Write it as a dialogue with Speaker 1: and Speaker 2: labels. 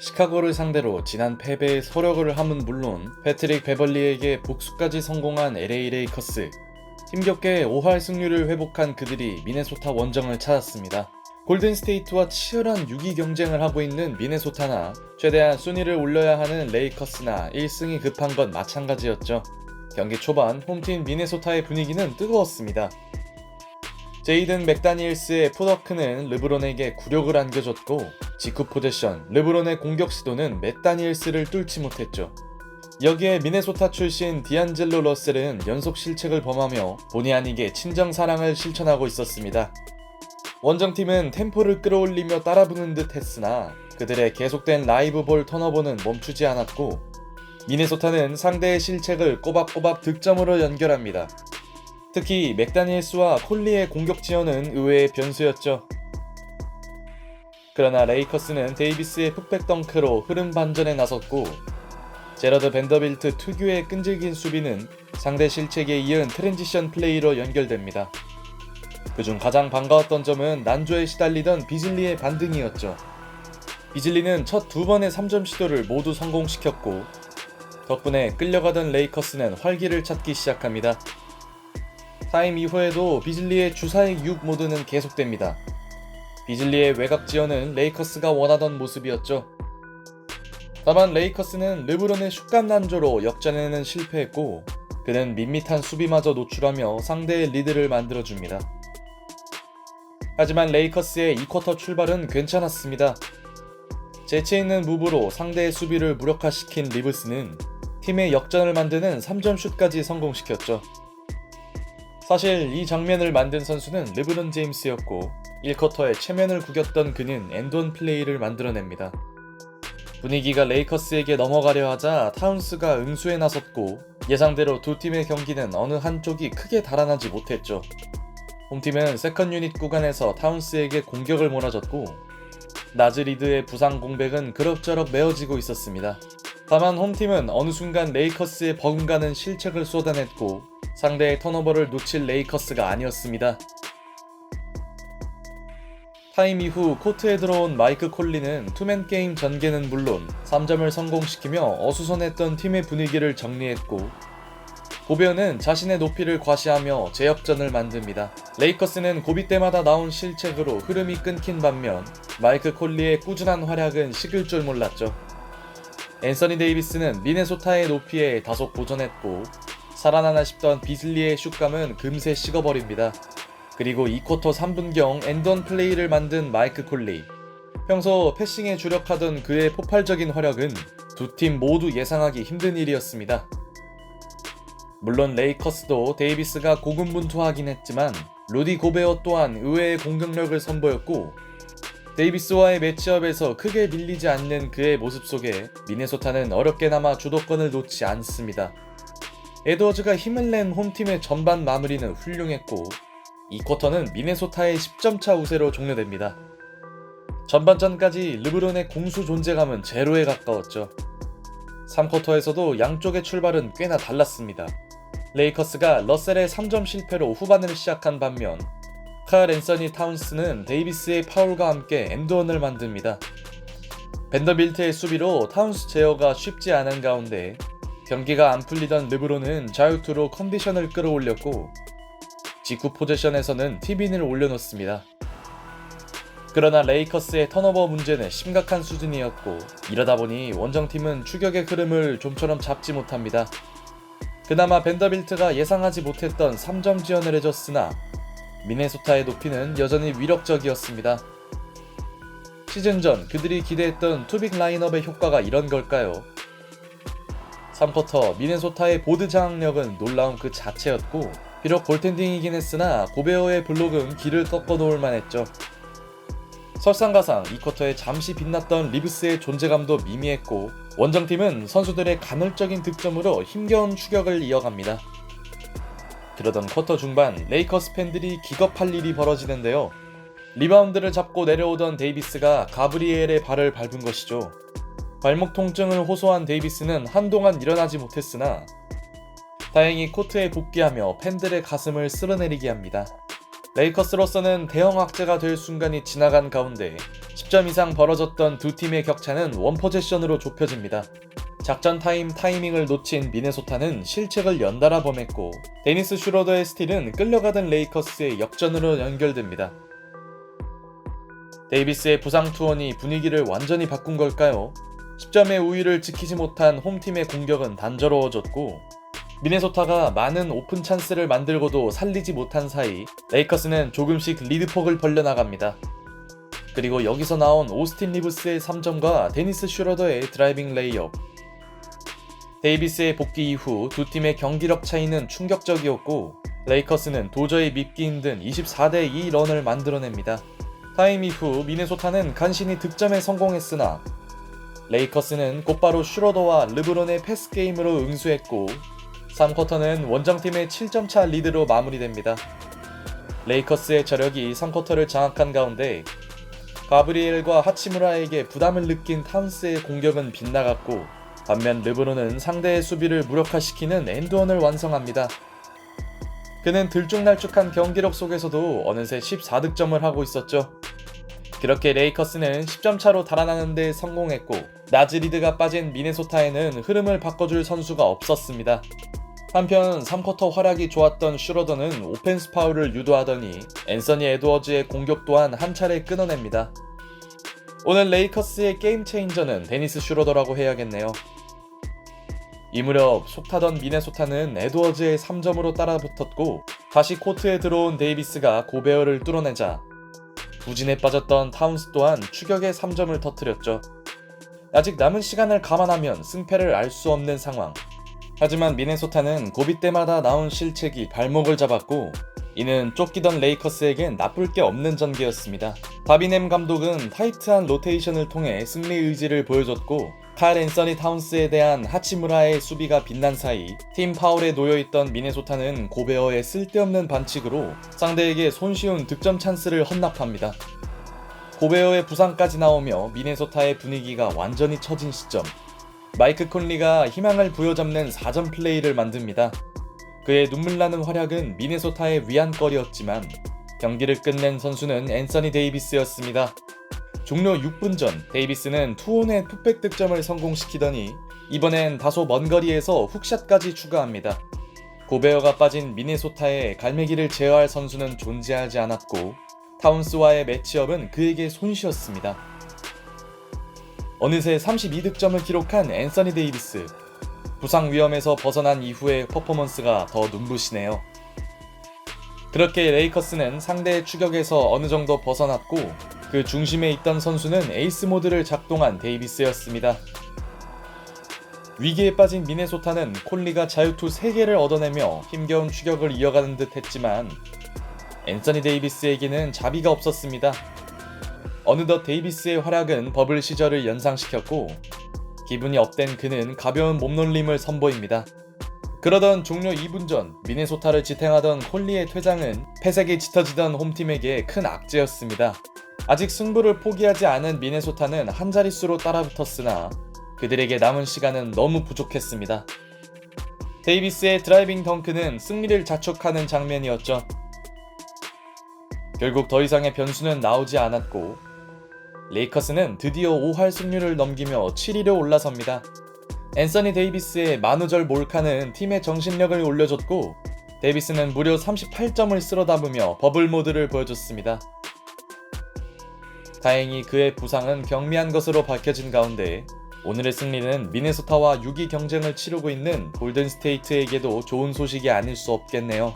Speaker 1: 시카고를 상대로 지난 패배의 서력을 함은 물론 패트릭 베벌리에게 복수까지 성공한 LA 레이커스. 힘겹게 5할 승률을 회복한 그들이 미네소타 원정을 찾았습니다. 골든스테이트와 치열한 6위 경쟁을 하고 있는 미네소타나 최대한 순위를 올려야 하는 레이커스나 1승이 급한 건 마찬가지였죠. 경기 초반 홈팀 미네소타의 분위기는 뜨거웠습니다. 제이든 맥다니엘스의 풋워크는 르브론에게 굴욕을 안겨줬고 직후 포제션 르브론의 공격 시도는 맥다니엘스를 뚫지 못했죠. 여기에 미네소타 출신 디안젤로 러셀은 연속 실책을 범하며 본의 아니게 친정 사랑을 실천하고 있었습니다. 원정팀은 템포를 끌어올리며 따라붙는 듯 했으나 그들의 계속된 라이브 볼 턴오버는 멈추지 않았고 미네소타는 상대의 실책을 꼬박꼬박 득점으로 연결합니다. 특히 맥다니엘스와 콜리의 공격 지원은 의외의 변수였죠. 그러나 레이커스는 데이비스의 풋백 덩크로 흐름 반전에 나섰고 제러드 벤더빌트 특유의 끈질긴 수비는 상대 실책에 이은 트랜지션 플레이로 연결됩니다. 그중 가장 반가웠던 점은 난조에 시달리던 비즐리의 반등이었죠. 비즐리는 첫 두 번의 3점 시도를 모두 성공시켰고 덕분에 끌려가던 레이커스는 활기를 찾기 시작합니다. 타임 이후에도 비즐리의 주사익 6 모드는 계속됩니다. 비즐리의 외곽 지원은 레이커스가 원하던 모습이었죠. 다만 레이커스는 르브론의 슛감 난조로 역전에는 실패했고 그는 밋밋한 수비마저 노출하며 상대의 리드를 만들어줍니다. 하지만 레이커스의 2쿼터 출발은 괜찮았습니다. 재치있는 무브로 상대의 수비를 무력화시킨 리브스는 팀의 역전을 만드는 3점 슛까지 성공시켰죠. 사실 이 장면을 만든 선수는 르브론 제임스였고 1쿼터에 체면을 구겼던 그는 엔드원 플레이를 만들어냅니다. 분위기가 레이커스에게 넘어가려 하자 타운스가 응수에 나섰고 예상대로 두 팀의 경기는 어느 한쪽이 크게 달아나지 못했죠. 홈팀은 세컨 유닛 구간에서 타운스에게 공격을 몰아줬고 나즈리드의 부상 공백은 그럭저럭 메어지고 있었습니다. 다만 홈팀은 어느 순간 레이커스의 버금가는 실책을 쏟아냈고 상대의 턴오버를 놓칠 레이커스가 아니었습니다. 타임 이후 코트에 들어온 마이크 콜리는 투맨 게임 전개는 물론 3점을 성공시키며 어수선했던 팀의 분위기를 정리했고 고베어는 자신의 높이를 과시하며 재역전을 만듭니다. 레이커스는 고비 때마다 나온 실책으로 흐름이 끊긴 반면 마이크 콜리의 꾸준한 활약은 식을 줄 몰랐죠. 앤서니 데이비스는 미네소타의 높이에 다소 고전했고 살아나나 싶던 비즐리의 슛감은 금세 식어버립니다. 그리고 2쿼터 3분경 엔드원 플레이를 만든 마이크 콜리. 평소 패싱에 주력하던 그의 폭발적인 활약은 두 팀 모두 예상하기 힘든 일이었습니다. 물론 레이커스도 데이비스가 고군분투하긴 했지만 루디 고베어 또한 의외의 공격력을 선보였고 데이비스와의 매치업에서 크게 밀리지 않는 그의 모습 속에 미네소타는 어렵게나마 주도권을 놓지 않습니다. 에드워즈가 힘을 낸 홈팀의 전반 마무리는 훌륭했고 2쿼터는 미네소타의 10점차 우세로 종료됩니다. 전반전까지 르브론의 공수 존재감은 제로에 가까웠죠. 3쿼터에서도 양쪽의 출발은 꽤나 달랐습니다. 레이커스가 러셀의 3점 실패로 후반을 시작한 반면 칼 앤서니 타운스는 데이비스의 파울과 함께 엔드원을 만듭니다. 벤더빌트의 수비로 타운스 제어가 쉽지 않은 가운데 경기가 안 풀리던 르브론은 자유투로 컨디션을 끌어올렸고 직후 포제션에서는 티빈을 올려놓습니다. 그러나 레이커스의 턴오버 문제는 심각한 수준이었고 이러다 보니 원정팀은 추격의 흐름을 좀처럼 잡지 못합니다. 그나마 벤더빌트가 예상하지 못했던 3점 지원을 해줬으나 미네소타의 높이는 여전히 위력적이었습니다. 시즌 전 그들이 기대했던 투빅 라인업의 효과가 이런 걸까요? 3쿼터 미네소타의 보드 장악력은 놀라운 그 자체였고 비록 골텐딩이긴 했으나 고베어의 블록은 길을 꺾어 놓을 만했죠. 설상가상 2쿼터에 잠시 빛났던 리브스의 존재감도 미미했고 원정팀은 선수들의 간헐적인 득점으로 힘겨운 추격을 이어갑니다. 그러던 쿼터 중반 레이커스 팬들이 기겁할 일이 벌어지는데요. 리바운드를 잡고 내려오던 데이비스가 가브리엘의 발을 밟은 것이죠. 발목 통증을 호소한 데이비스는 한동안 일어나지 못했으나 다행히 코트에 복귀하며 팬들의 가슴을 쓸어내리게 합니다. 레이커스로서는 대형 악재가 될 순간이 지나간 가운데 10점 이상 벌어졌던 두 팀의 격차는 원포제션으로 좁혀집니다. 작전 타이밍을 놓친 미네소타는 실책을 연달아 범했고 데니스 슈로더의 스틸은 끌려가던 레이커스의 역전으로 연결됩니다. 데이비스의 부상 투혼이 분위기를 완전히 바꾼 걸까요? 10점의 우위를 지키지 못한 홈팀의 공격은 단조로워졌고 미네소타가 많은 오픈 찬스를 만들고도 살리지 못한 사이 레이커스는 조금씩 리드폭을 벌려나갑니다. 그리고 여기서 나온 오스틴 리브스의 3점과 데니스 슈러더의 드라이빙 레이업. 데이비스의 복귀 이후 두 팀의 경기력 차이는 충격적이었고 레이커스는 도저히 믿기 힘든 24대2 런을 만들어냅니다. 타임 이후 미네소타는 간신히 득점에 성공했으나 레이커스는 곧바로 슈러더와 르브론의 패스 게임으로 응수했고 3쿼터는 원정팀의 7점차 리드로 마무리됩니다. 레이커스의 저력이 3쿼터를 장악한 가운데 가브리엘과 하치무라에게 부담을 느낀 타운스의 공격은 빗나갔고 반면 르브론은 상대의 수비를 무력화시키는 엔드원을 완성합니다. 그는 들쭉날쭉한 경기력 속에서도 어느새 14득점을 하고 있었죠. 그렇게 레이커스는 10점 차로 달아나는 데 성공했고 나즈 리드가 빠진 미네소타에는 흐름을 바꿔줄 선수가 없었습니다. 한편 3쿼터 활약이 좋았던 슈러더는 오펜스 파울을 유도하더니 앤서니 에드워즈의 공격 또한 한 차례 끊어냅니다. 오늘 레이커스의 게임 체인저는 데니스 슈러더라고 해야겠네요. 이 무렵 속타던 미네소타는 에드워즈의 3점으로 따라붙었고 다시 코트에 들어온 데이비스가 고베어를 뚫어내자 부진에 빠졌던 타운스 또한 추격의 3점을 터뜨렸죠. 아직 남은 시간을 감안하면 승패를 알 수 없는 상황. 하지만 미네소타는 고비 때마다 나온 실책이 발목을 잡았고 이는 쫓기던 레이커스에겐 나쁠 게 없는 전개였습니다. 바비넴 감독은 타이트한 로테이션을 통해 승리 의지를 보여줬고 칼 앤서니 타운스에 대한 하치무라의 수비가 빛난 사이 팀 파울에 놓여있던 미네소타는 고베어의 쓸데없는 반칙으로 상대에게 손쉬운 득점 찬스를 헌납합니다. 고베어의 부상까지 나오며 미네소타의 분위기가 완전히 처진 시점 마이크 콘리가 희망을 부여잡는 4점 플레이를 만듭니다. 그의 눈물나는 활약은 미네소타의 위안거리였지만 경기를 끝낸 선수는 앤서니 데이비스였습니다. 종료 6분 전 데이비스는 투혼의 풋백 득점을 성공시키더니 이번엔 다소 먼 거리에서 훅샷까지 추가합니다. 고베어가 빠진 미네소타의 갈매기를 제어할 선수는 존재하지 않았고 타운스와의 매치업은 그에게 손쉬었습니다. 어느새 32득점을 기록한 앤서니 데이비스. 부상 위험에서 벗어난 이후의 퍼포먼스가 더 눈부시네요. 그렇게 레이커스는 상대의 추격에서 어느 정도 벗어났고 그 중심에 있던 선수는 에이스 모드를 작동한 데이비스였습니다. 위기에 빠진 미네소타는 콜리가 자유투 3개를 얻어내며 힘겨운 추격을 이어가는 듯 했지만 앤서니 데이비스에게는 자비가 없었습니다. 어느덧 데이비스의 활약은 버블 시절을 연상시켰고 기분이 업된 그는 가벼운 몸놀림을 선보입니다. 그러던 종료 2분 전 미네소타를 지탱하던 콜리의 퇴장은 패색이 짙어지던 홈팀에게 큰 악재였습니다. 아직 승부를 포기하지 않은 미네소타는 한 자릿수로 따라붙었으나 그들에게 남은 시간은 너무 부족했습니다. 데이비스의 드라이빙 덩크는 승리를 자축하는 장면이었죠. 결국 더 이상의 변수는 나오지 않았고 레이커스는 드디어 5할 승률을 넘기며 7위로 올라섭니다. 앤서니 데이비스의 만우절 몰카는 팀의 정신력을 올려줬고 데이비스는 무려 38점을 쓸어 담으며 버블 모드를 보여줬습니다. 다행히 그의 부상은 경미한 것으로 밝혀진 가운데 오늘의 승리는 미네소타와 6위 경쟁을 치르고 있는 골든스테이트에게도 좋은 소식이 아닐 수 없겠네요.